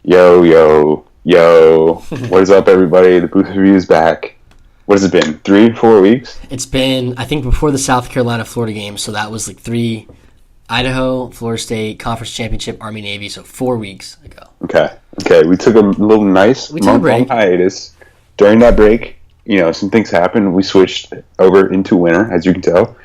Yo, yo, yo. What is up, everybody? The Booth Review is back. What has it been? 3-4 weeks? It's been, I think, before the South Carolina-Florida game, so that was like 3, Idaho, Florida State, Conference Championship, Army-Navy, so 4 weeks ago. Okay. We took a little nice month-long hiatus. During that break, some things happened. We switched over into winter, as you can tell.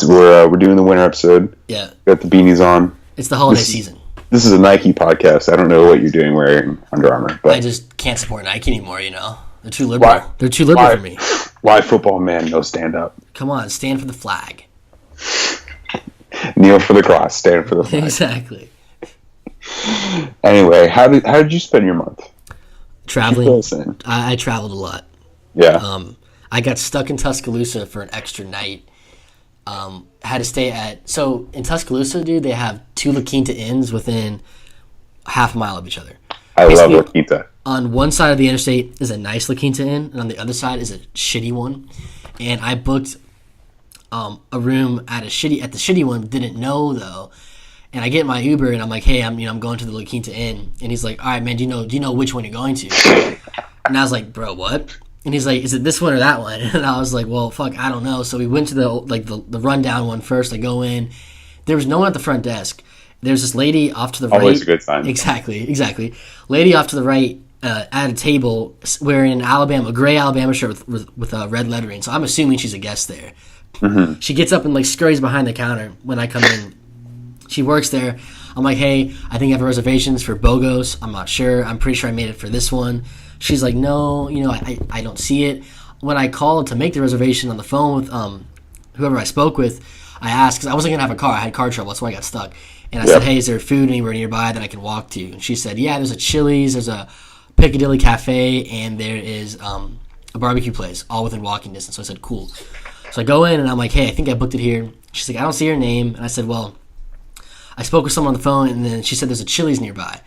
We're doing the winter episode. Yeah. Got the beanies on. It's the holiday season. This is a Nike podcast. I don't know what you're doing wearing Under Armour. But I just can't support Nike anymore, They're too liberal. Why? They're too liberal for me. Why football man, no stand up? Come on, stand for the flag. Kneel for the cross, stand for the flag. Exactly. Anyway, how did you spend your month? Traveling. I traveled a lot. Yeah. I got stuck in Tuscaloosa for an extra night. Had to stay so in Tuscaloosa, dude, they have 2 La Quinta inns within half a mile of each other. I love La Quinta. On one side of the interstate is a nice La Quinta inn, and on the other side is a shitty one. And I booked a room at the shitty one, didn't know though. And I get my Uber and I'm like, hey, I'm going to the La Quinta inn, and he's like, all right, man, do you know which one you're going to? And I was like, bro, what? And he's like, is it this one or that one? And I was like, well, fuck, I don't know. So we went to the rundown one first. I go in. There was no one at the front desk. There's this lady off to the right. Always a good sign. Exactly. Lady off to the right at a table wearing a gray Alabama shirt with red lettering. So I'm assuming she's a guest there. Mm-hmm. She gets up and scurries behind the counter when I come in. She works there. I'm like, hey, I think I have reservations for BOGOS. I'm not sure. I'm pretty sure I made it for this one. She's like, no, I don't see it. When I called to make the reservation on the phone with whoever I spoke with, I asked, because I wasn't going to have a car. I had car trouble. That's why I got stuck. And I said, hey, is there food anywhere nearby that I can walk to? And she said, yeah, there's a Chili's, there's a Piccadilly Cafe, and there is a barbecue place, all within walking distance. So I said, cool. So I go in, and I'm like, hey, I think I booked it here. She's like, I don't see your name. And I said, well, I spoke with someone on the phone, and then she said there's a Chili's nearby.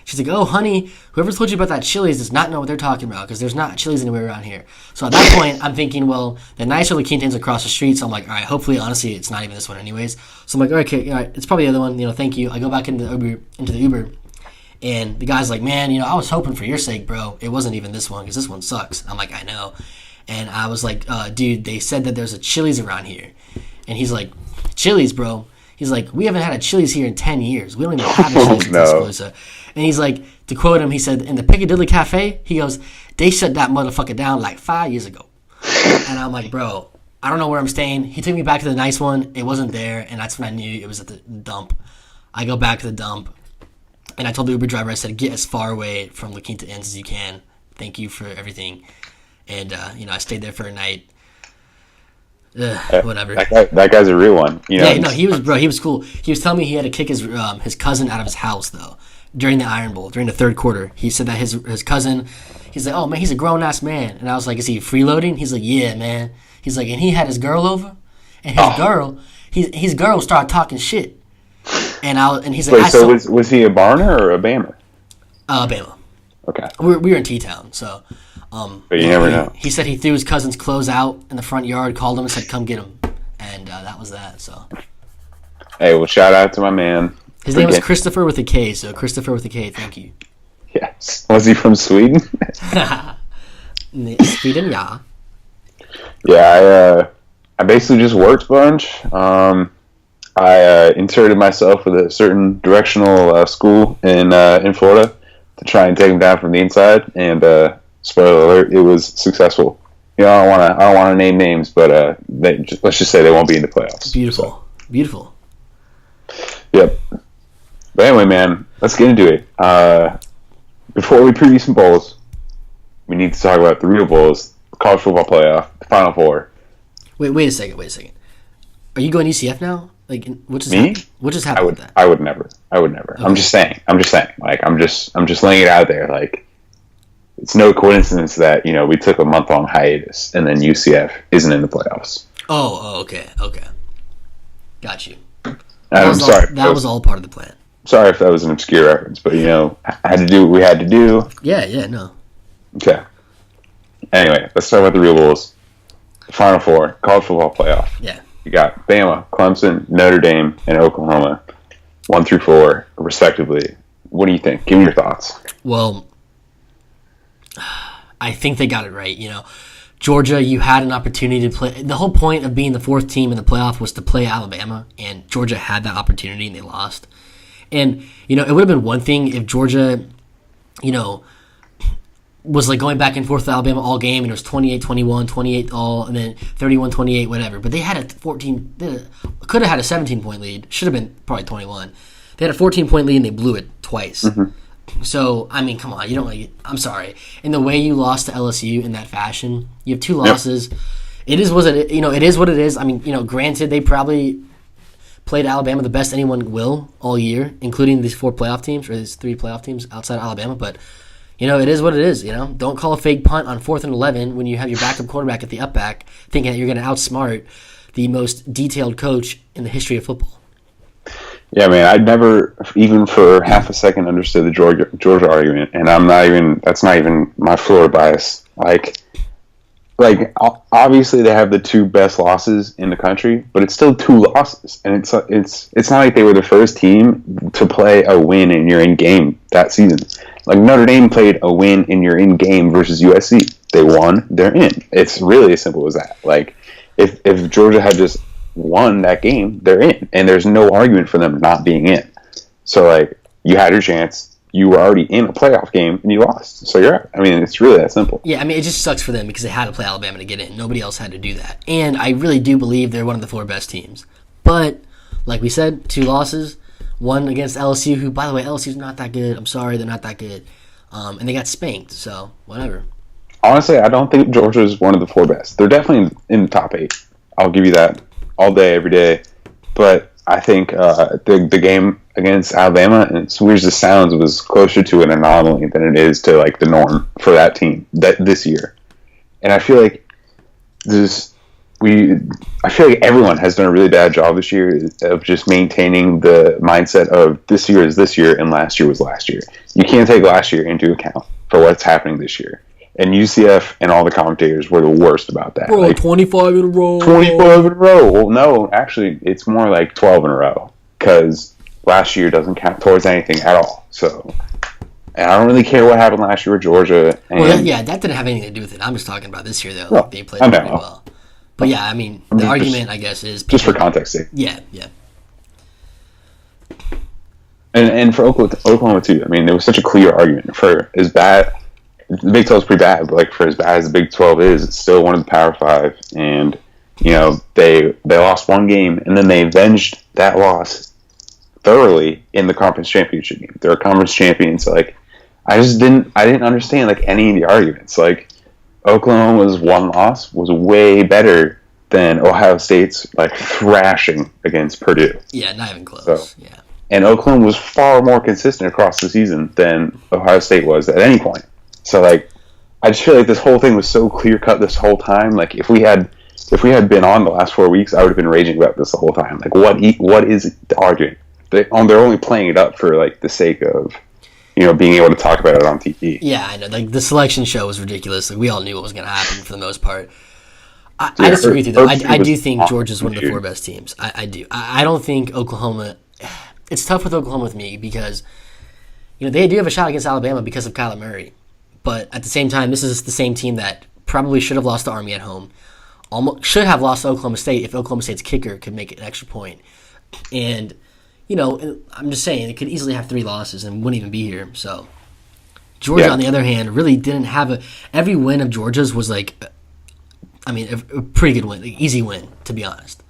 She's like, oh, honey, whoever told you about that Chili's does not know what they're talking about, because there's not Chili's anywhere around here. So at that point, I'm thinking, well, the nicer La Quinta's across the street. So I'm like, all right, hopefully, honestly, it's not even this one anyways. So I'm like, okay, all right, it's probably the other one. Thank you. I go back into the Uber, and the guy's like, man, I was hoping for your sake, bro. It wasn't even this one, because this one sucks. I'm like, I know. And I was like, dude, they said that there's a Chili's around here. And he's like, Chili's, bro? He's like, we haven't had a Chili's here in 10 years. We don't even have a Chili's in Tuscaloosa. And he's like, to quote him, he said, in the Piccadilly Cafe, he goes, they shut that motherfucker down 5 years ago. And I'm like, bro, I don't know where I'm staying. He took me back to the nice one. It wasn't there, and that's when I knew it was at the dump. I go back to the dump, and I told the Uber driver, I said, get as far away from La Quinta Inns as you can. Thank you for everything. And, I stayed there for a night. Whatever. That guy's a real one. Yeah, no, he was cool. He was telling me he had to kick his cousin out of his house, though, during the Iron Bowl, during the third quarter. He said that his cousin, he's like, oh, man, he's a grown-ass man. And I was like, is he freeloading? He's like, yeah, man. He's like, and he had his girl over, and his girl started talking shit. And he's like, wait, so was he a Barner or a Bammer? Bama. Okay. We were in T-Town, so... but you never know. He said he threw his cousin's clothes out in the front yard, called him and said, come get him. And that was that, so... Hey, well, shout out to my man. His name was Christopher with a K, so Christopher with a K, thank you. Yes. Was he from Sweden? Sweden, yeah. Yeah, I basically just worked a bunch. I inserted myself with a certain directional school in Florida to try and take them down from the inside, and spoiler alert, it was successful. I don't want to name names, but let's just say they won't be in the playoffs. Beautiful. Yep. But anyway, man, let's get into it. Before we preview some bowls, we need to talk about the real bowls, the college football playoff, the Final Four. Wait a second. Are you going UCF now? What just Me? happened? What just happened with that? I would never. Okay. I'm just saying. I'm just laying it out there. It's no coincidence that we took a month-long hiatus and then UCF isn't in the playoffs. Oh, okay. Got you. I'm sorry. That was all part of the plan. Sorry if that was an obscure reference, but I had to do what we had to do. Yeah, no. Okay. Anyway, let's talk about the real bowls. The Final Four, college football playoff. Yeah. You got Bama, Clemson, Notre Dame, and Oklahoma, 1 through 4, respectively. What do you think? Give me your thoughts. Well, I think they got it right. Georgia, you had an opportunity to play. The whole point of being the fourth team in the playoff was to play Alabama, and Georgia had that opportunity and they lost. And, it would have been one thing if Georgia, was like going back and forth with Alabama all game, and it was 28-21, 28 all, and then 31-28, whatever. But they had could have had a 17-point lead. Should have been probably 21. They had a 14-point lead, and they blew it twice. Mm-hmm. So, I mean, come on. I'm sorry. In the way you lost to LSU in that fashion, you have two losses. Yep. It is what it is. I mean, granted, they probably played Alabama the best anyone will all year, including these four playoff teams, or these three playoff teams outside of Alabama, but it is what it is. Don't call a fake punt on 4th and 11 when you have your backup quarterback at the up back, thinking that you're going to outsmart the most detailed coach in the history of football. Yeah, man, I'd never, even for half a second, understood the Georgia argument, and that's not even my Florida bias. Like obviously they have the two best losses in the country, but it's still two losses, and it's not like they were the first team to play a win in your in game that season. Like Notre Dame played a win in your in game versus USC. They won, they're in. It's really as simple as that. Like if Georgia had just won that game, they're in, and there's no argument for them not being in. So like you had your chance. You were already in a playoff game and you lost. So you're out. I mean, it's really that simple. Yeah, I mean, it just sucks for them because they had to play Alabama to get in. Nobody else had to do that. And I really do believe they're one of the four best teams. But, like we said, two losses. One against LSU, who, by the way, LSU's not that good. I'm sorry, they're not that good. And they got spanked, so whatever. Honestly, I don't think Georgia's one of the four best. They're definitely in the top 8. I'll give you that all day, every day. But I think the game against Alabama, and as weird as it sounds, was closer to an anomaly than it is to like the norm for that team this year. And I feel like everyone has done a really bad job this year of just maintaining the mindset of this year is this year and last year was last year. You can't take last year into account for what's happening this year. And UCF and all the commentators were the worst about that. Bro, like, 25 in a row. 25 in a row. Well, no, actually, it's more like 12 in a row. Because last year doesn't count towards anything at all. So, and I don't really care what happened last year with Georgia. And that didn't have anything to do with it. I'm just talking about this year, though. Well, like, they played pretty well. But yeah, I mean, the argument, I guess, is... Just for context sake. Yeah. And for Oklahoma, too. I mean, there was such a clear argument. For as bad... The Big 12 is pretty bad, but like for as bad as the Big 12 is, it's still one of the Power 5. And, they lost one game, and then they avenged that loss thoroughly in the conference championship game. They're a conference champion, so like I didn't understand like any of the arguments. Like Oklahoma's one loss was way better than Ohio State's like thrashing against Purdue. Yeah, not even close. Yeah. And Oklahoma was far more consistent across the season than Ohio State was at any point. So like I just feel like this whole thing was so clear cut this whole time. Like if we had been on the last 4 weeks, I would have been raging about this the whole time. Like what is the argument? They're only playing it up for like the sake of being able to talk about it on TV. Yeah, I know. Like the selection show was ridiculous. Like we all knew what was going to happen for the most part. I disagree with you though. I do think Georgia's one of the four best teams. I do. I don't think Oklahoma. It's tough with Oklahoma with me because they do have a shot against Alabama because of Kyler Murray. But at the same time, this is the same team that probably should have lost to Army at home. Almost should have lost to Oklahoma State if Oklahoma State's kicker could make an extra point. And, I'm just saying, it could easily have 3 losses and wouldn't even be here. So, Georgia, on the other hand, really didn't have every win of Georgia's was like, a pretty good win, like, easy win, to be honest.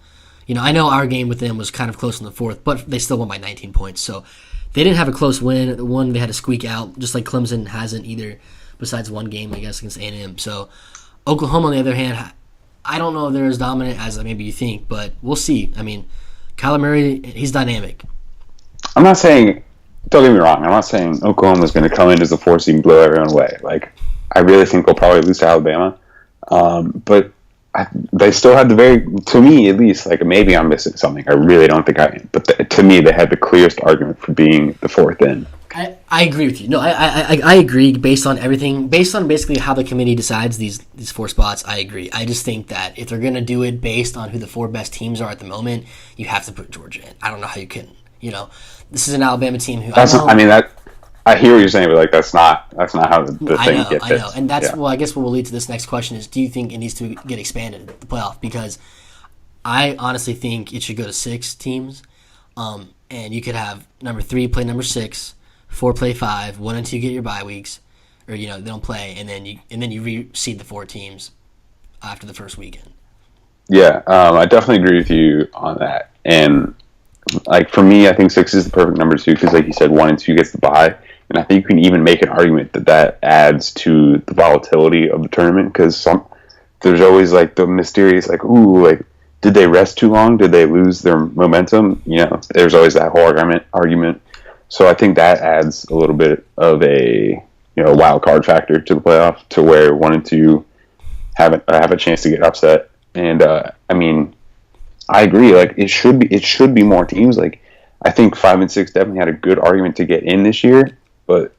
I know our game with them was kind of close in the fourth, but they still won by 19 points. So, they didn't have a close win. The one they had to squeak out, just like Clemson hasn't either. Besides one game, I guess, against A&M. So, Oklahoma, on the other hand, I don't know if they're as dominant as maybe you think, but we'll see. I mean, Kyler Murray, he's dynamic. I'm not saying, don't get me wrong, I'm not saying Oklahoma's going to come in as a 4 seed and blow everyone away. Like, I really think they'll probably lose to Alabama. But they still had to me at least, like maybe I'm missing something. I really don't think I am. But to me, they had the clearest argument for being the 4th in. I agree with you. No, I agree based on everything, based on basically how the committee decides these 4 spots. I agree. I just think that if they're going to do it based on who the 4 best teams are at the moment, you have to put Georgia in. I don't know how you can. This is an Alabama team who I hear what you're saying, but like that's not how the I thing know, gets I know, fixed. and that's Yeah. well. I guess what will lead to this next question is: do you think it needs to get expanded the playoff? Because I honestly think it should go to 6 teams, and you could have number 3 play number 6, 4 play 5, 1 and 2 get your bye weeks, or they don't play, and then you reseed the 4 teams after the first weekend. Yeah, I definitely agree with you on that. And like for me, I think 6 is the perfect number too, because like you said, 1 and 2 gets the bye, and I think you can even make an argument that adds to the volatility of the tournament, because there's always like the mysterious like, ooh, like did they rest too long? Did they lose their momentum? There's always that whole argument. So I think that adds a little bit of a wild card factor to the playoff, to where 1 and 2 have a chance to get upset. And I mean, I agree. Like it should be more teams. Like I think 5 and 6 definitely had a good argument to get in this year, but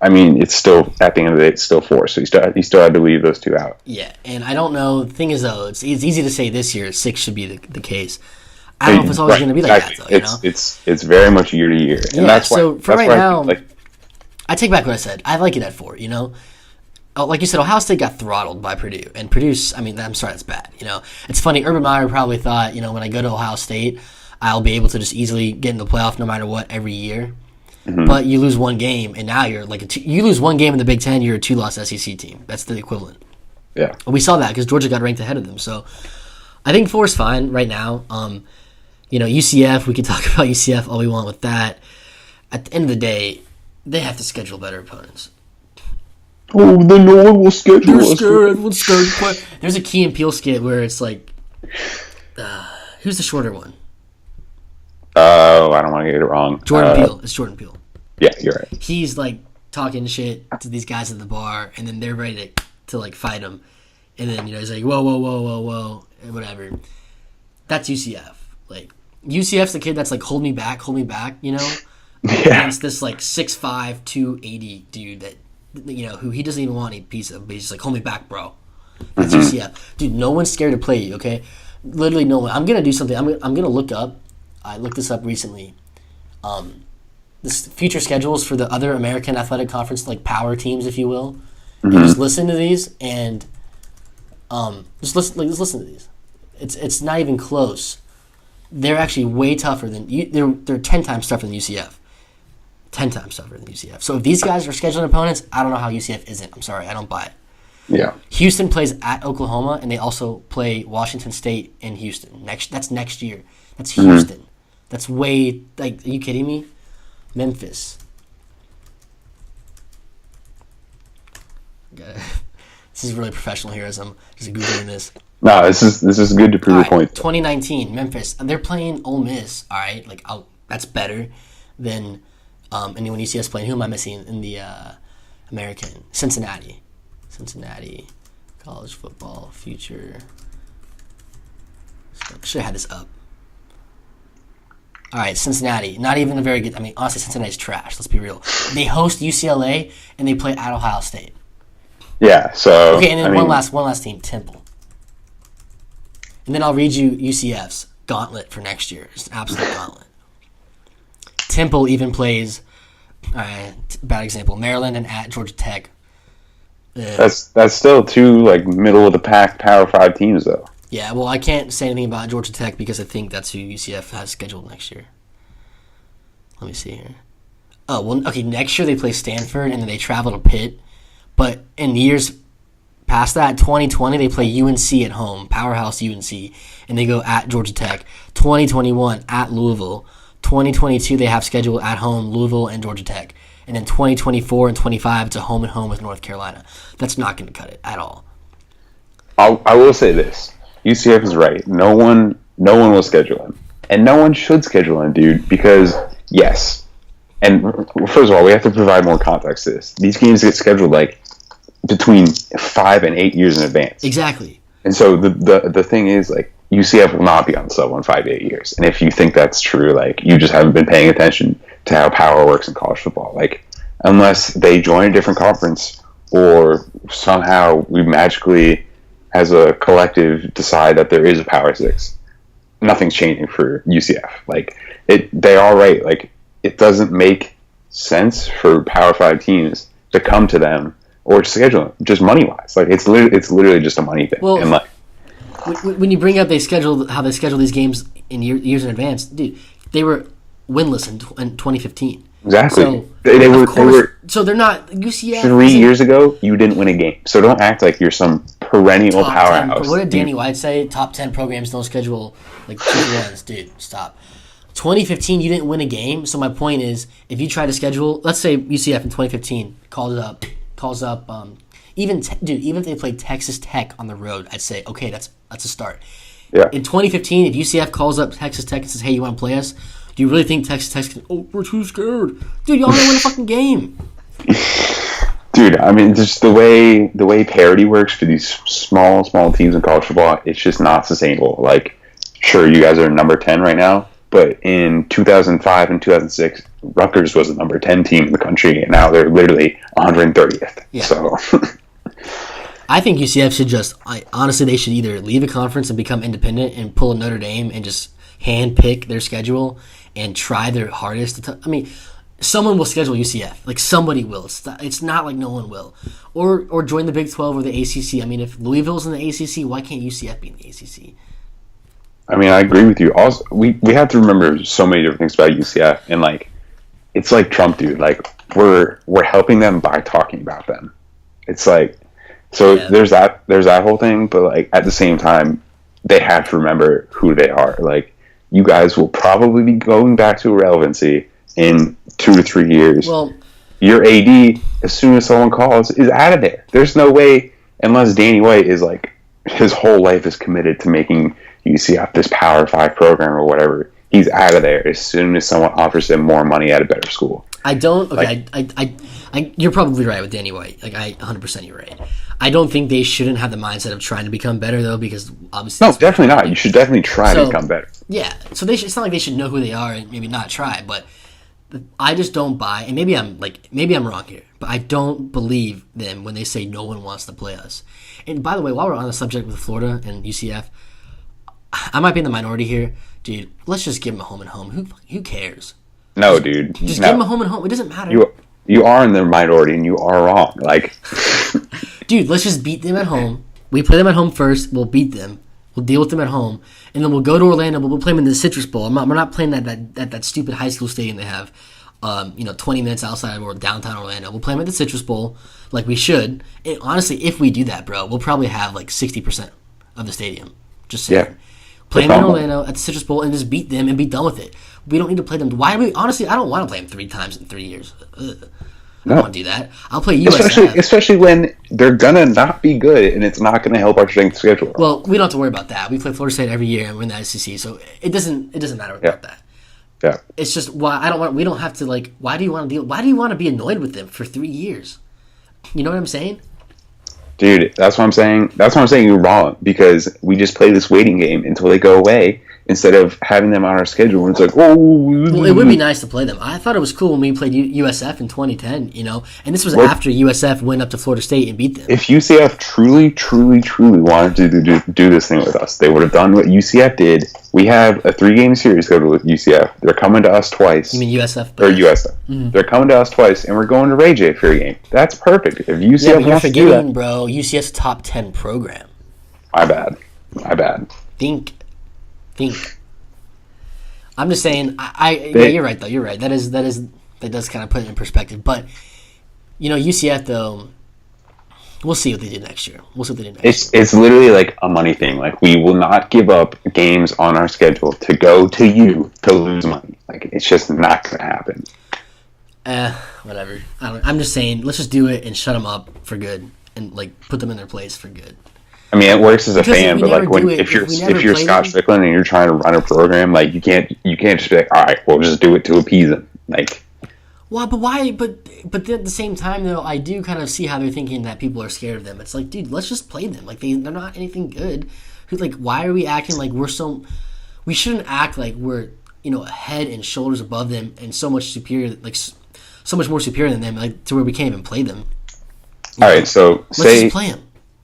I mean, it's still at the end of the day, it's still 4. So you still had to leave those 2 out. Yeah, and I don't know. The thing is, though, it's easy to say this year 6 should be the case. I don't know if it's always going to be like that, though. It's very much year to year, and that's why. So for right now, I take back what I said. I like it at 4. Like you said, Ohio State got throttled by Purdue, and Purdue's. I mean, I'm sorry, that's bad. It's funny. Urban Meyer probably thought, when I go to Ohio State, I'll be able to just easily get in the playoff no matter what every year. Mm-hmm. But you lose one game, and now you're like you lose one game in the Big Ten, you're a 2-loss SEC team. That's the equivalent. Yeah, and we saw that because Georgia got ranked ahead of them. So I think 4 is fine right now. UCF, we can talk about UCF all we want with that. At the end of the day, they have to schedule better opponents. Oh, then no one will schedule us. Everyone's scared. There's a Key and Peele skit where it's like, who's the shorter one? Oh, I don't want to get it wrong. Jordan Peele. It's Jordan Peele. Yeah, you're right. He's like talking shit to these guys at the bar, and then they're ready to like fight him. And then he's like, whoa, and whatever. That's UCF. Like UCF's the kid that's like, hold me back, Yeah. Against this like 6'5", 280 dude that who he doesn't even want any piece of, but he's just like, hold me back, bro. That's UCF. Dude, no one's scared to play you, okay? Literally no one. I'm gonna do something. I'm gonna look up. I looked this up recently. This future schedules for the other American Athletic Conference, like power teams, if you will. Mm-hmm. And just listen to these, and just listen to these. It's not even close. They're actually way tougher than they're 10 times tougher than UCF. 10 times tougher than UCF. So if these guys are scheduling opponents, I don't know how UCF isn't. I'm sorry, I don't buy it. Yeah. Houston plays at Oklahoma, and they also play Washington State in Houston. That's next year. That's Houston. Mm-hmm. That's way, like, are you kidding me? Memphis. This is really professional here as I'm just Googling this. No, this is good to prove a point. 2019, Memphis. They're playing Ole Miss, all right? Like, that's better than anyone UCS playing. Who am I missing in the American? Cincinnati college football future. Should have had this up. All right, Cincinnati. Not even a very good. I mean, honestly, Cincinnati's trash. Let's be real. They host UCLA and they play at Ohio State. Yeah. So okay, and then one last team, Temple. And then I'll read you UCF's gauntlet for next year. It's an absolute gauntlet. Temple even plays. Bad example. Maryland and at Georgia Tech. That's still 2 like middle of the pack Power 5 teams though. Yeah, well, I can't say anything about Georgia Tech because I think that's who UCF has scheduled next year. Let me see here. Oh, well, okay, next year they play Stanford and then they travel to Pitt. But in years past that, 2020, they play UNC at home, powerhouse UNC, and they go at Georgia Tech. 2021, at Louisville. 2022, they have scheduled at home Louisville and Georgia Tech. And then 2024 and 25, it's a home and home with North Carolina. That's not going to cut it at all. I will say this. UCF is right. No one will schedule him. And no one should schedule him, dude, because, yes. And first of all, we have to provide more context to this. These games get scheduled, like, between 5 and 8 years in advance. Exactly. And so the thing is, like, UCF will not be on the sub in 5 to 8 years. And if you think that's true, like, you just haven't been paying attention to how power works in college football. Like, unless they join a different conference or somehow we magically, as a collective, decide that there is a Power 6, nothing's changing for UCF. Like, they are right. Like, it doesn't make sense for Power 5 teams to come to them or to schedule them, just money wise. Like it's literally just a money thing. Well, and like when you bring up how they schedule these games in years in advance, dude, they were winless in 2015. Exactly. So, they were. So they're not UCF. 3 years ago, you didn't win a game. So don't act like you're some perennial powerhouse. What did Danny White say? Top 10 programs don't schedule like 2-1s. Dude, stop. 2015, you didn't win a game. So my point is, if you try to schedule, let's say UCF in 2015 calls up. Even if they played Texas Tech on the road, I'd say okay, that's a start. Yeah. In 2015, if UCF calls up Texas Tech and says, "Hey, you want to play us?" Do you really think Texas Tech can? Oh, we're too scared, dude. Y'all didn't win a fucking game. Dude, I mean, just the way parity works for these small teams in college football, it's just not sustainable. Like, sure, you guys are number 10 right now, but in 2005 and 2006, Rutgers was the number 10 team in the country, and now they're literally 130th. Yeah. So, I think UCF should honestly, they should either leave a conference and become independent and pull a Notre Dame and just hand pick their schedule and try their hardest. I mean, someone will schedule UCF. Like, somebody will. It's not like no one will. Or join the Big 12 or the ACC. I mean, if Louisville's in the ACC, why can't UCF be in the ACC? I mean, I agree with you. Also, we have to remember so many different things about UCF, and like, it's like Trump, dude. Like, we're helping them by talking about them. It's like, so yeah. there's that whole thing, but like at the same time, they have to remember who they are. Like, you guys will probably be going back to irrelevancy in 2 to 3 years. Well, your AD, as soon as someone calls, is out of there. There's no way, unless Danny White is like, his whole life is committed to making UCF this Power 5 program or whatever. He's out of there as soon as someone offers him more money at a better school. I don't. Okay, I you're probably right with Danny White. Like, 100% you're right. I don't think they shouldn't have the mindset of trying to become better, though, because obviously... No, definitely not. You should definitely try to become better. Yeah, so it's not like they should know who they are and maybe not try, but I just don't buy, and maybe I'm wrong here, but I don't believe them when they say no one wants to play us. And by the way, while we're on the subject with Florida and UCF, I might be in the minority here. Dude, let's just give them a home and home. Who cares? No, dude. Just give them a home and home. It doesn't matter. You are in the minority, and you are wrong. Like, dude, let's just beat them at home. We play them at home first. We'll beat them. We'll deal with them at home, and then we'll go to Orlando. But we'll play them in the Citrus Bowl. We're not playing that stupid high school stadium they have, 20 minutes outside of downtown Orlando. We'll play them at the Citrus Bowl like we should. And honestly, if we do that, bro, we'll probably have like 60% of the stadium. Just saying. Yeah. Play them in Orlando at the Citrus Bowl and just beat them and be done with it. We don't need to play them. Honestly, I don't want to play them 3 times in 3 years. Ugh. I don't want to do that. I'll play USF. Especially when they're going to not be good and it's not going to help our strength schedule. Well, we don't have to worry about that. We play Florida State every year and win the SEC, so it doesn't matter about that. Yeah. It's just we don't have to, like, why do you want to be annoyed with them for 3 years? You know what I'm saying? Dude, that's what I'm saying. That's why I'm saying you're wrong, because we just play this waiting game until they go away instead of having them on our schedule where it's like, oh. Well, it would be nice to play them. I thought it was cool when we played USF in 2010, and this was after USF went up to Florida State and beat them. If UCF truly wanted to do this thing with us, they would have done what UCF did. We have a 3-game series scheduled with UCF. They're coming to us twice. You mean USF? Or USF. Mm-hmm. They're coming to us twice, and we're going to Ray J for a game. That's perfect. If UCF wants to do that, bro, UCF's a top 10 program. My bad. Think. I'm just saying. Yeah, you're right though. You're right. That does kind of put it in perspective. But UCF though, we'll see what they do next year. It's literally like a money thing. Like, we will not give up games on our schedule to go to you to lose money. Like, it's just not going to happen. Whatever. I'm just saying. Let's just do it and shut them up for good, and like put them in their place for good. I mean, it works as a fan, but like if you're Scott Strickland and you're trying to run a program, like you can't just be like, all right, we'll just do it to appease them. Like, well, but why? But at the same time, though, I do kind of see how they're thinking that people are scared of them. It's like, dude, let's just play them. Like, they're not anything good. Like, why are we acting like we're so? We shouldn't act like we're a head and shoulders above them and so much superior, like so much more superior than them, like to where we can't even play them. All right, so let's just play them.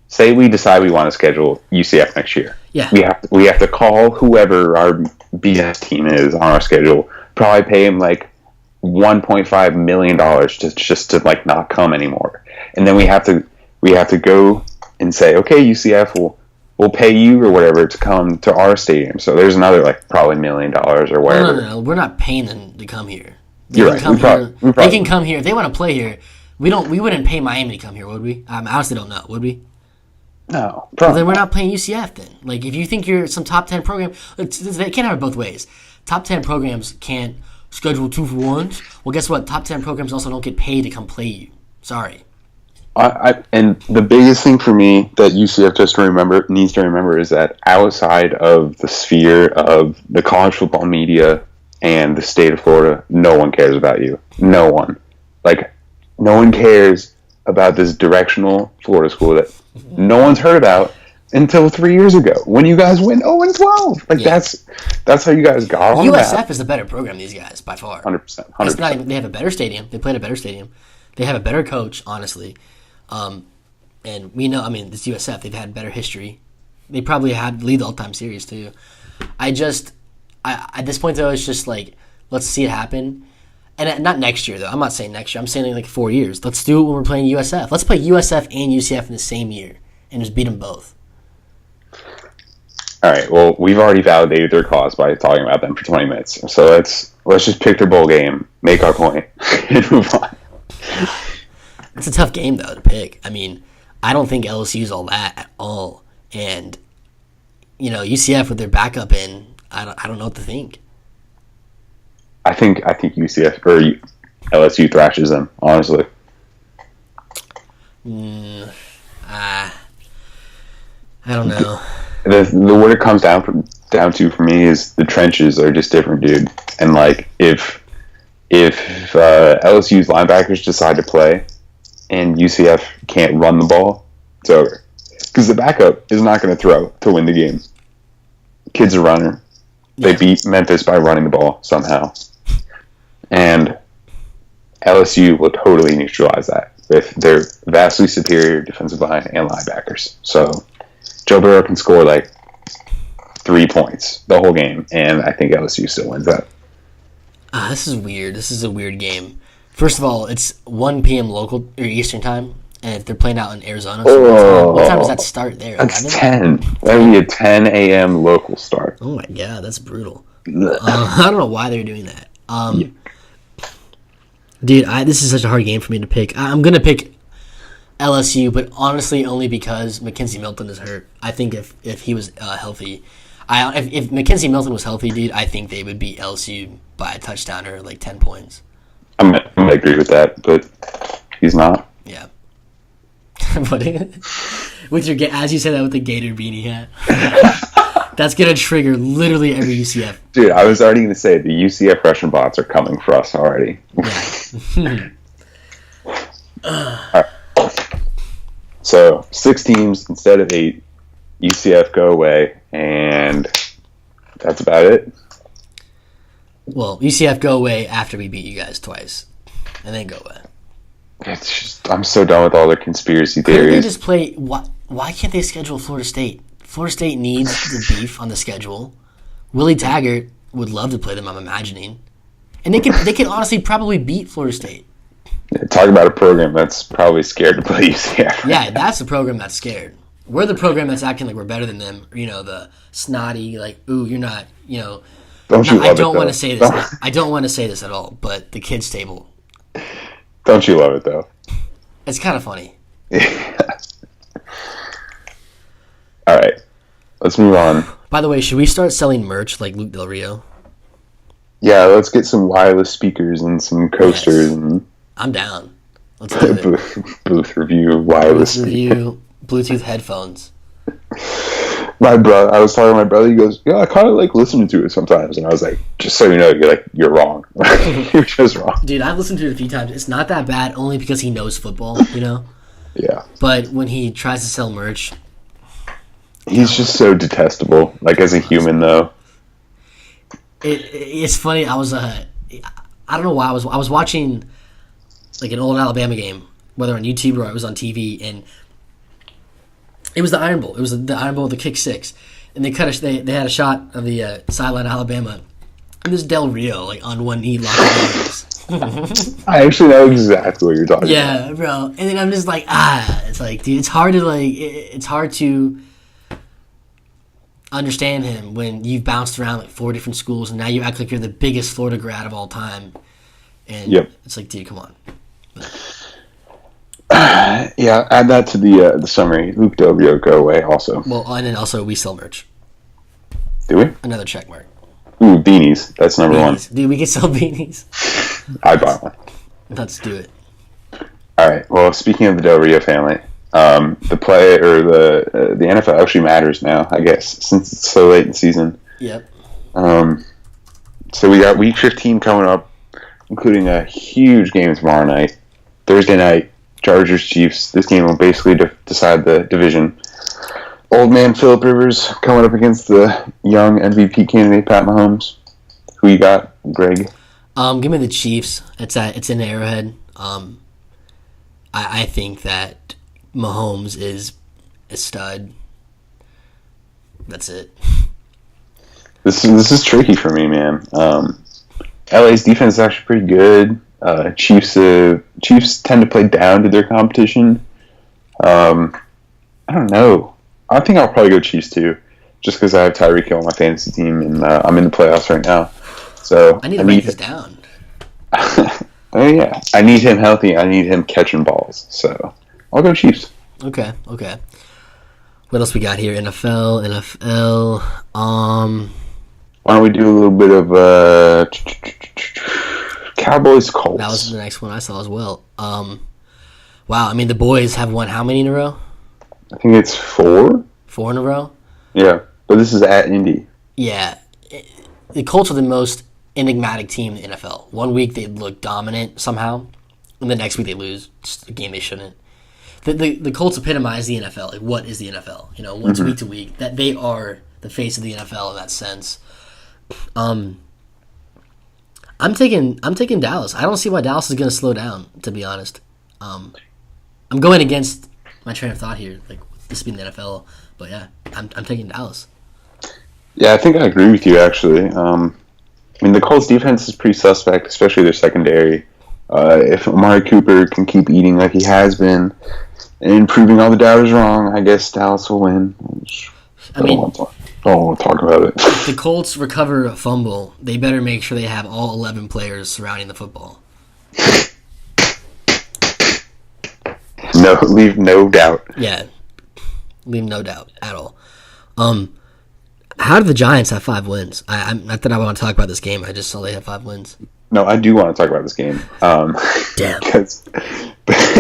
Say we decide we want to schedule UCF next year. Yeah. We have to call whoever our BS team is on our schedule. Probably pay him like $1.5 million just to like not come anymore. And then we have to go and say, okay, UCF we'll pay you or whatever to come to our stadium. So there's another like probably $1 million or whatever. No. We're not paying them to come here. You're right. They can come here if they want to play here. We wouldn't pay Miami to come here, would we? I honestly don't know. Would we? No. Well, then we're not playing UCF then. Like, if you think you're some top 10 program, they can't have it both ways. Top 10 programs can't schedule 2-for-1s. Well, guess what? Top 10 programs also don't get paid to come play you. Sorry. And the biggest thing for me that UCF needs to remember is that outside of the sphere of the college football media and the state of Florida, no one cares about you. No one. Like, no one cares about this directional Florida school that no one's heard about until 3 years ago when you guys went 0-12. Like, that's how you guys got on USF that. is the better program, these guys, by far. 100%. It's not even, they have a better stadium. They played a better stadium. They have a better coach, honestly. And we know, I mean, this USF, they've had better history. They probably had lead the all-time series, too. I at this point, though, it's just like, let's see it happen. And not next year, though. I'm not saying next year. I'm saying like 4 years. Let's do it when we're playing USF. Let's play USF and UCF in the same year and just beat them both. All right. Well, we've already validated their cause by talking about them for 20 minutes. So let's just pick their bowl game, make our point, and move on. It's a tough game, though, to pick. I mean, I don't think LSU's all that at all. And, UCF with their backup in, I don't know what to think. I think UCF or LSU thrashes them, honestly. I don't know. What it comes down to for me is the trenches are just different, dude. And like if LSU's linebackers decide to play and UCF can't run the ball, it's over. Because the backup is not going to throw to win the game. Kid's a runner. They beat Memphis by running the ball somehow. And LSU will totally neutralize that with their vastly superior defensive line and linebackers. So Joe Burrow can score like 3 points the whole game, and I think LSU still wins that. This is weird. This is a weird game. First of all, it's 1 p.m. local or Eastern time, and if they're playing out in Arizona, so what time does that start there? That's 10. That would be a 10 a.m. local start. Oh my god, that's brutal. I don't know why they're doing that. Dude, this is such a hard game for me to pick. I'm going to pick LSU, but honestly only because Mackenzie Milton is hurt. I think if he was healthy, if Mackenzie Milton was healthy, dude, I think they would beat LSU by a touchdown or like 10 points. I'm going to agree with that, but he's not. Yeah. With your, as you said that with the Gator beanie hat. That's going to trigger literally every UCF. Dude, I was already going to say the UCF Russian bots are coming for us already. Yeah. All right. So 6 teams instead of 8. UCF go away, and that's about it. Well, UCF go away after we beat you guys twice, and then go away. It's just, I'm so done with all the conspiracy theories. Couldn't they just play? Why can't they schedule Florida State? Florida State needs the beef on the schedule. Willie Taggart would love to play them, I'm imagining. And they could honestly probably beat Florida State. Yeah, talk about a program that's probably scared to play UCF. Yeah, that's the program that's scared. We're the program that's acting like we're better than them. The snotty, like, ooh, you're not, Don't you love I don't it, want to say this. I don't want to say this at all, but the kids' table. Don't you love it, though? It's kind of funny. All right. Let's move on. By the way, should we start selling merch like Luke Del Rio? Yeah, let's get some wireless speakers and some coasters. Yes. And I'm down. Let's do it. Booth review, wireless review, Bluetooth headphones. My brother, I was talking to my brother. He goes, "Yeah, I kind of like listening to it sometimes." And I was like, "Just so you know, you're wrong. You're just wrong." Dude, I've listened to it a few times. It's not that bad, only because he knows football, Yeah. But when he tries to sell merch, he's just so detestable. Like as a human, though. It's funny. I don't know why I was watching like an old Alabama game, whether on YouTube or I was on TV, and it was the Iron Bowl. It was the Iron Bowl with the kick six, and they had a shot of the sideline Alabama, and there's Del Rio like on one knee locking arms. I actually know exactly what you're talking about. Yeah, bro. And then I'm just like, it's like, dude, it's hard to it's hard to understand him when you've bounced around like 4 different schools and now you act like you're the biggest Florida grad of all time. And it's like, dude, come on. Yeah, add that to the summary. Luke Del Rio, go away also. Well, and then also we sell merch. Do we? Another check mark. Ooh, beanies. That's number Beanies. one. Dude, we can sell beanies. I bought one. Let's do it. All right. Well, speaking of the Del Rio family, the play or the NFL actually matters now, I guess, since it's so late in the season. Yep. So we got Week 15 coming up, including a huge game tomorrow night, Thursday night, Chargers Chiefs. This game will basically decide the division. Old man Phillip Rivers coming up against the young MVP candidate Pat Mahomes. Who you got, Greg? Give me the Chiefs. It's in Arrowhead. I think that Mahomes is a stud. That's it. This is tricky for me, man. LA's defense is actually pretty good. Chiefs tend to play down to their competition. I don't know. I think I'll probably go Chiefs too, just because I have Tyreek Hill on my fantasy team and I'm in the playoffs right now. So I need to write this down. Oh yeah, I need him healthy. I need him catching balls. So I'll go Chiefs. Okay. What else we got here? NFL. Why don't we do a little bit of Cowboys Colts? That was the next one I saw as well. Wow. I mean, the boys have won how many in a row? I think it's 4. 4 in a row. Yeah, but this is at Indy. Yeah, the Colts are the most enigmatic team in the NFL. One week they look dominant somehow, and the next week they lose just a game they shouldn't. The Colts epitomize the NFL. Like, what is the NFL? You know, once week to week, that they are the face of the NFL in that sense. I'm taking Dallas. I don't see why Dallas is going to slow down, to be honest. I'm going against my train of thought here, like this being the NFL, but yeah, I'm taking Dallas. Yeah, I think I agree with you actually. I mean, the Colts defense is pretty suspect, especially their secondary. If Amari Cooper can keep eating like he has been and proving all the doubters wrong, I guess Dallas will win. I don't want to talk about it. If the Colts recover a fumble, they better make sure they have all 11 players surrounding the football. No, leave no doubt. Yeah, leave no doubt at all. How do the Giants have 5 wins? Not that I want to talk about this game. I just saw they have 5 wins. No, I do want to talk about this game. Damn. Because,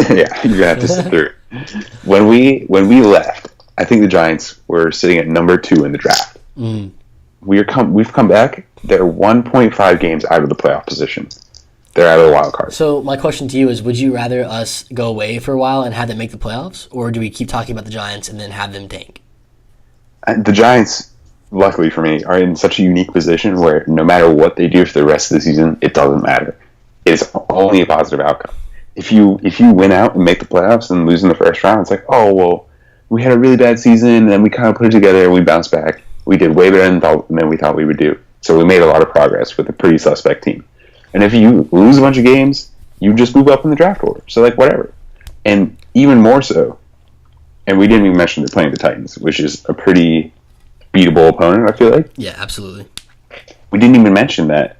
yeah, you're gonna have to sit through it. When we left, I think the Giants were sitting at number 2 in the draft. We've come back. They're 1.5 games out of the playoff position. They're out of the wild card. So my question to you is, would you rather us go away for a while and have them make the playoffs, or do we keep talking about the Giants and then have them tank? And the Giants, luckily for me, are in such a unique position where no matter what they do for the rest of the season, it doesn't matter. It's only a positive outcome. If you win out and make the playoffs and lose in the first round, it's like, oh, well, we had a really bad season, and then we kind of put it together, and we bounced back. We did way better than we thought we would do. So we made a lot of progress with a pretty suspect team. And if you lose a bunch of games, you just move up in the draft order. So, like, whatever. And even more so, and we didn't even mention they're playing the Titans, which is a pretty beatable opponent, I feel like. Yeah, absolutely. We didn't even mention that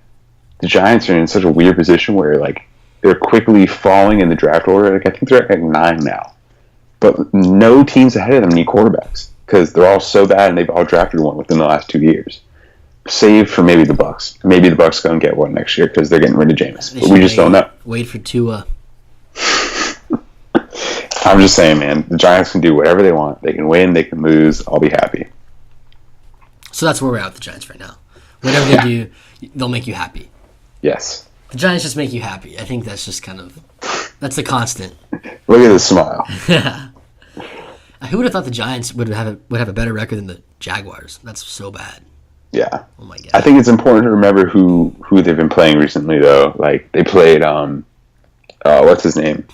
the Giants are in such a weird position where, like, they're quickly falling in the draft order. Like, I think they're at, like, 9 now. But no teams ahead of them need quarterbacks because they're all so bad and they've all drafted one within the last 2 years. Save for maybe the Bucks. Maybe the Bucks go and get one next year because they're getting rid of Jameis. But we just don't know. Wait for Tua. I'm just saying, man. The Giants can do whatever they want. They can win. They can lose. I'll be happy. So that's where we're at with the Giants right now. Whatever they do, they'll make you happy. Yes. The Giants just make you happy. I think that's just kind of... That's the constant. Look at the smile. Who would have thought the Giants would have a better record than the Jaguars? That's so bad. Yeah. Oh my god. I think it's important to remember who they've been playing recently, though. Like, they played, what's his name?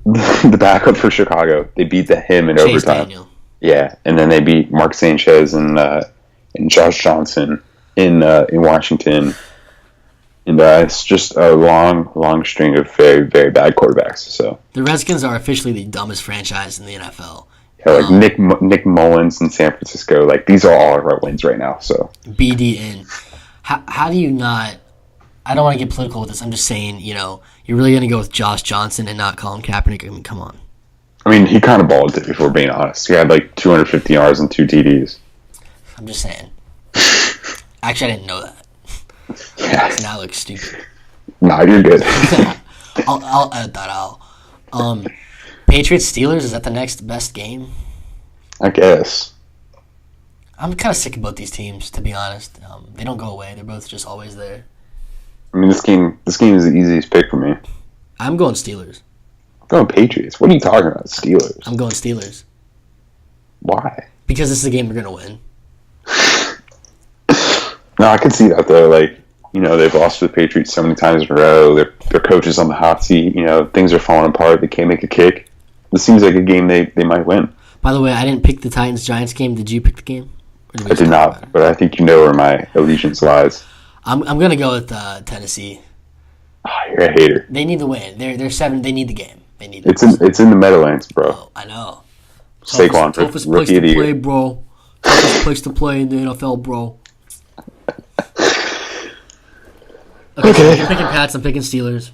The backup for Chicago. They beat him in Chase overtime. Daniel. Yeah, and then they beat Mark Sanchez and Josh Johnson in Washington And it's just a long string of very, very bad quarterbacks. So The Redskins are officially the dumbest franchise in the NFL. yeah, like Nick Mullins in San Francisco, like these are all our wins right now. So BDN. How do you not? I don't want to get political with this. I'm just saying, you're really going to go with Josh Johnson and not Colin Kaepernick. I mean, come on. I mean, he kind of balled it, if we're being honest. He had like 250 yards and 2 TDs. I'm just saying. Actually, I didn't know that. Yeah. So now I look stupid. Nah, you're good. I'll edit that out. Patriots Steelers, is that the next best game? I guess. I'm kind of sick of both these teams, to be honest. They don't go away. They're both just always there. I mean, this game is the easiest pick for me. I'm going Steelers. I'm going Patriots. What are you talking about? Steelers. I'm going Steelers. Why? Because this is a game we're going to win. No, I can see that though. Like, they've lost to the Patriots so many times in a row. Their coach is on the hot seat. Things are falling apart. They can't make a kick. This seems like a game they might win. By the way, I didn't pick the Titans-Giants game. Did you pick the game? I did not, but I think you know where my allegiance lies. I'm going to go with Tennessee. Oh, you're a hater. They need the win. They're 7. They need the game. They need it. It's in the Meadowlands, bro. Oh, I know. Saquon, toughest rookie place of the to play, year. bro. Toughest place to play in the NFL, bro. Okay. So you're picking Pats. I'm picking Steelers.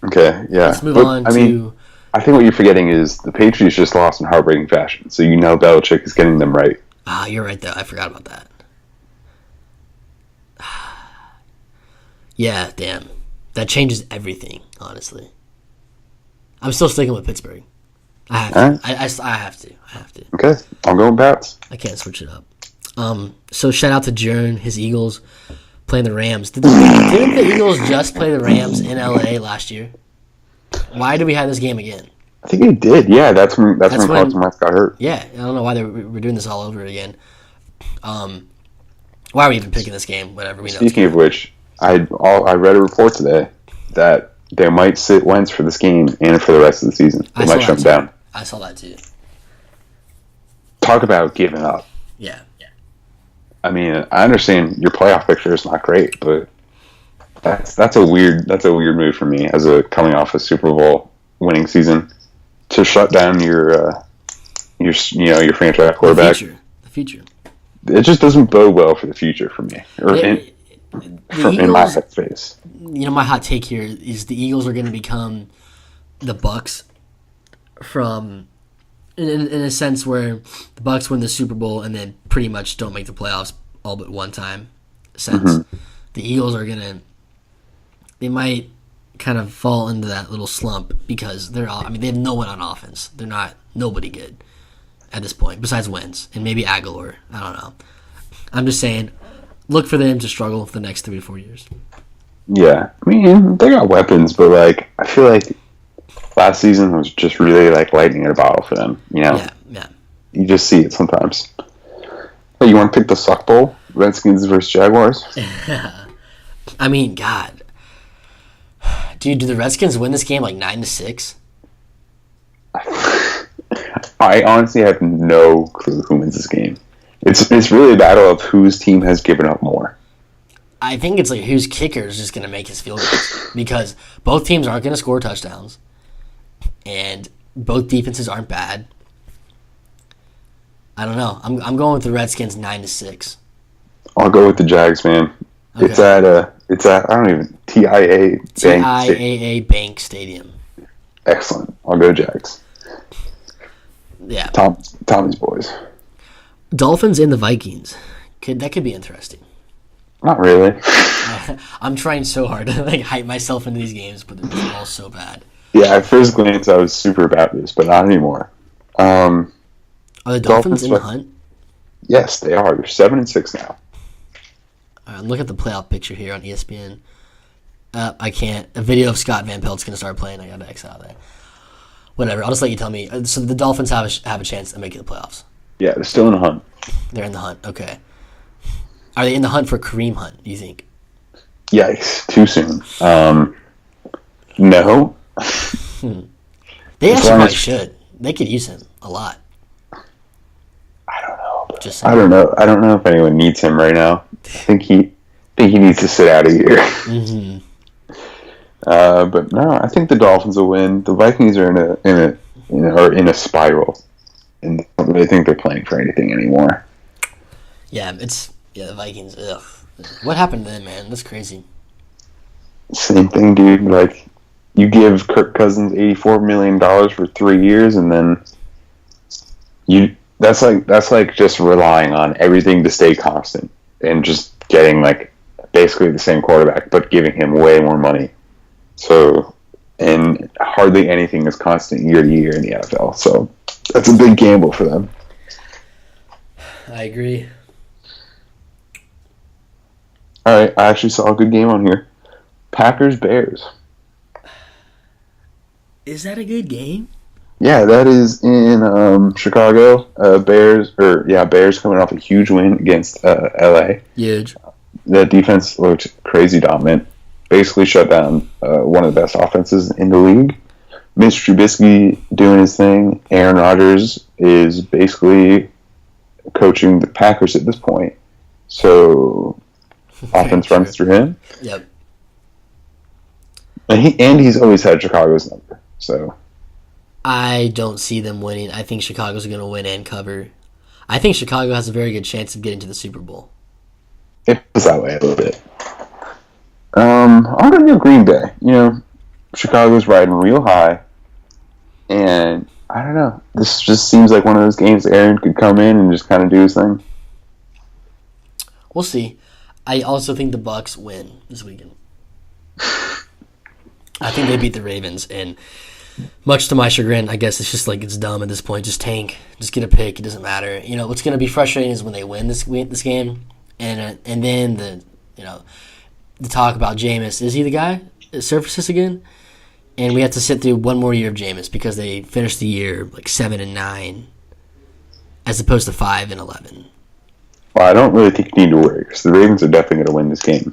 Okay, yeah. Let's move on to... I think what you're forgetting is the Patriots just lost in heartbreaking fashion. So Belichick is getting them right. Ah, you're right, though. I forgot about that. Yeah, damn. That changes everything, honestly. I'm still sticking with Pittsburgh. I have to. All right. I have to. Okay, I'm going Pats. I can't switch it up. So shout out to Jern, his Eagles, playing the Rams. Didn't the Eagles just play the Rams in LA last year? Why do we have this game again? I think they did. Yeah, that's when Carson Wentz got hurt. Yeah, I don't know why we're doing this all over again. Why are we even picking this game? Whatever. We know. Speaking of which, I read a report today that they might sit Wentz for this game and for the rest of the season. They might shut him down. I saw that too. Talk about giving up. Yeah. I mean, I understand your playoff picture is not great, but that's a weird move for me as a coming off a Super Bowl winning season to shut down your franchise quarterback. The future. It just doesn't bode well for the future for me, or in my headspace. My hot take here is the Eagles are going to become the Bucks from. In a sense where the Bucks win the Super Bowl and then pretty much don't make the playoffs all but one time. The Eagles are they might kind of fall into that little slump because they have no one on offense. They're not nobody good at this point besides Wentz and maybe Aguilar. I don't know. I'm just saying, look for them to struggle for the next 3 to 4 years. Yeah, I mean they got weapons, but I feel like last season was just really like lightning in a bottle for them. Yeah. You just see it sometimes. Hey, you want to pick the Suck Bowl? Redskins versus Jaguars? I mean, God. Dude, do the Redskins win this game like 9-6? I honestly have no clue who wins this game. It's really a battle of whose team has given up more. I think it's like whose kicker is just going to make his field goals because both teams aren't going to score touchdowns. And both defenses aren't bad. I don't know. I'm going with the Redskins 9-6. I'll go with the Jags, man. Okay. It's at I don't even TIAA Bank Stadium. Excellent. I'll go Jags. Yeah. Tommy's boys. Dolphins and the Vikings. That could be interesting. Not really. I'm trying so hard to hype myself into these games, but they're all so bad. Yeah, at first glance, I was super about this, but not anymore. Are the Dolphins in the hunt? Yes, they are. They're 7-6 now. Look at the playoff picture here on ESPN. I can't. A video of Scott Van Pelt's going to start playing. I got to X out of there. Whatever. I'll just let you tell me. So the Dolphins have a chance to make the playoffs. Yeah, they're still in the hunt. They're in the hunt. Okay. Are they in the hunt for Kareem Hunt, do you think? Yikes. Too soon. No. They actually probably should. They could use him a lot. I don't know. Just saying. I don't know if anyone needs him right now. I think think he needs to sit out a year. Mm-hmm. But no, I think the Dolphins will win. The Vikings are in a spiral, and I don't really think they're playing for anything anymore. Yeah, the Vikings. Ugh. What happened to them, man? That's crazy. Same thing, dude. Like, you give Kirk Cousins $84 million for 3 years, and then that's like just relying on everything to stay constant and just getting like basically the same quarterback, but giving him way more money. So, and hardly anything is constant year to year in the NFL. So that's a big gamble for them. I agree. All right, I actually saw a good game on here. Packers Bears. Is that a good game? Yeah, that is in Chicago. Bears coming off a huge win against LA. Huge. The defense looked crazy dominant. Basically shut down one of the best offenses in the league. Mitch Trubisky doing his thing. Aaron Rodgers is basically coaching the Packers at this point. So offense runs through him. Yep. And he's always had Chicago's number. So I don't see them winning. I think Chicago's going to win and cover. I think Chicago has a very good chance of getting to the Super Bowl. It was that way a little bit. I'm going to do Green Bay. You know, Chicago's riding real high. And I don't know. This just seems like one of those games Aaron could come in and just kind of do his thing. We'll see. I also think the Bucs win this weekend. I think they beat the Ravens, and much to my chagrin, I guess it's just like it's dumb at this point. Just tank, just get a pick. It doesn't matter. You know what's going to be frustrating is when they win this game, and then the talk about Jameis. Is he the guy that surfaces again? And we have to sit through one more year of Jameis because they finished the year like 7-9, as opposed to 5-11. Well, I don't really think you need to worry because the Ravens are definitely going to win this game.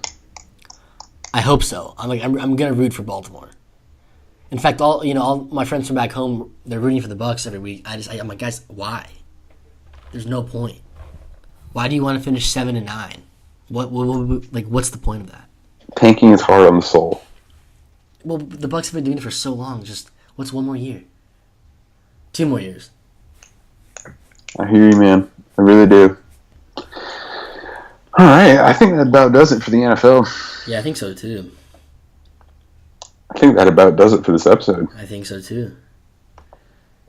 I hope so. I'm gonna root for Baltimore. In fact, all my friends from back home, they're rooting for the Bucs every week. I'm like, guys, why? There's no point. Why do you want to finish 7-9? What's the point of that? Tanking is hard on the soul. Well, the Bucs have been doing it for so long. Just what's one more year? 2 more years. I hear you, man. I really do. All right, I think that about does it for the NFL. Yeah, I think so too. I think that about does it for this episode. I think so too.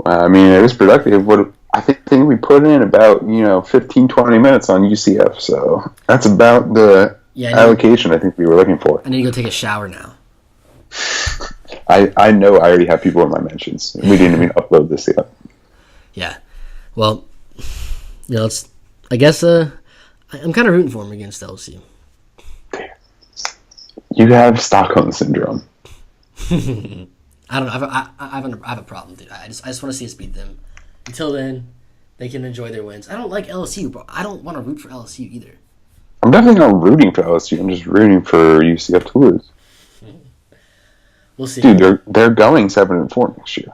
I mean, it was productive. I think we put in about 15, 20 minutes on UCF, so that's about the allocation I think we were looking for. I need to go take a shower now. I know I already have people in my mentions. We didn't even upload this yet. Yeah. Well, I guess I'm kind of rooting for him against LSU. You have Stockholm syndrome. I don't know. I have a problem, dude. I just want to see us beat them. Until then, they can enjoy their wins. I don't like LSU, bro. I don't want to root for LSU either. I'm definitely not rooting for LSU. I'm just rooting for UCF to lose. We'll see. Dude, they're going 7-4 next year.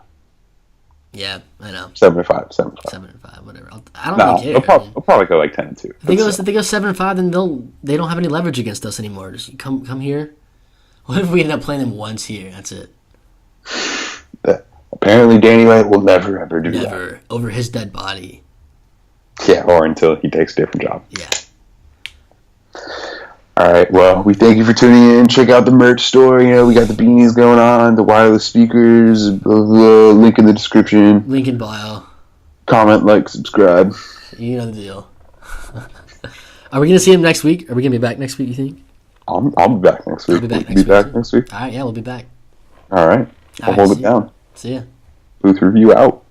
Yeah, I know. 7-5, 7-5, whatever. I don't really care. They'll probably go like 10-2. If they go 7-5, then they don't have any leverage against us anymore. Just come here. What if we end up playing them once here? That's it. Apparently, Danny White will never ever do that. Never over his dead body. Yeah, or until he takes a different job. Yeah. All right. Well, we thank you for tuning in. Check out the merch store. We got the beanies going on, the wireless speakers. Link in the description. Link in bio. Comment, like, subscribe. You know the deal. Are we gonna see him next week? Are we gonna be back next week? You think? I'll be back next week. I'll be back next week. All right. Yeah, we'll be back. All right. I'll hold it down. See ya. Booth review out.